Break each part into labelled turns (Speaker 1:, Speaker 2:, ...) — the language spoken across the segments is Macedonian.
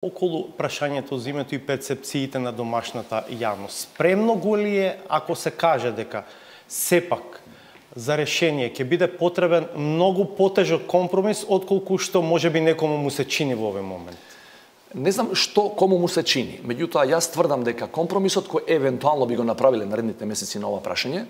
Speaker 1: Околу прашањето за името и перцепциите на домашната јавност. Премногу ли е ако се каже дека сепак за решение ќе биде потребен многу потежок компромис отколку што можеби некому му се чини во овој момент?
Speaker 2: Не знам што кому му се чини. Меѓутоа, јас тврдам дека компромисот кој евентуално би го направиле наредните месеци на ова прашање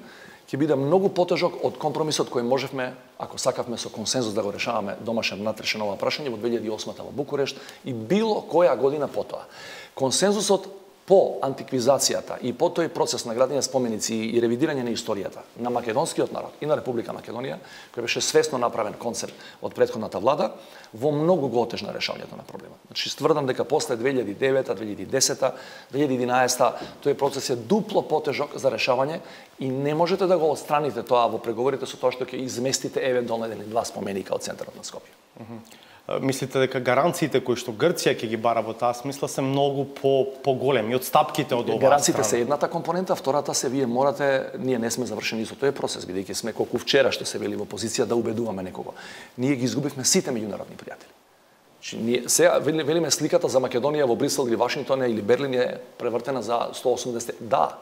Speaker 2: ќе биде многу потежок од компромисот кој можевме, ако сакавме со консензус да го решаваме домашен внатрешен ова прашање во 2008 во Букурешт и било која година потоа. Консензусот по антиквизацијата и по тој процес на градење споменици и ревидирање на историјата на македонскиот народ и на Република Македонија, кој беше свесно направен концепт од претходната влада, во многу го отежна решавањето на проблемот. Значи, стврдам дека после 2009, 2010, 2011 тој процес е дупло потежок за решавање и не можете да го отстраните тоа во преговорите со тоа што ќе изместите евентуално еден или два споменика од центарот на Скопје.
Speaker 1: Мислите дека гаранциите кои што Грција ќе ги бара во таа смисла се многу поголеми од стапките од оваа страна?
Speaker 2: Гаранциите се едната компонента, втората се вие морате, ние не сме завршени со тој процес, бидејќи сме колку вчера што се вели во позиција да убедуваме некого. Ние ги изгубивме сите меѓународни пријатели. Значи, ние сега велиме сликата за Македонија во Брисел или Вашингтон или Берлин е превртена за 180. Да,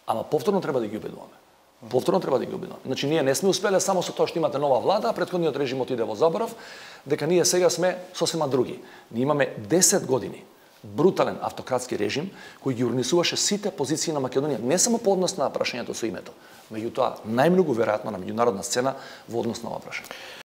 Speaker 2: ама повторно треба да ги убедуваме. Повторно треба да ги убедуваме. Значи, ние не сме успеле само со тоа што имате нова влада, а претходниот режим отиде во заборав, дека ние сега сме сосема други. Ние имаме 10 години брутален автократски режим кој ги урнисуваше сите позиции на Македонија, не само по однос на прашањето со името, меѓутоа најмногу веројатно на меѓународна сцена во однос на ова прашање.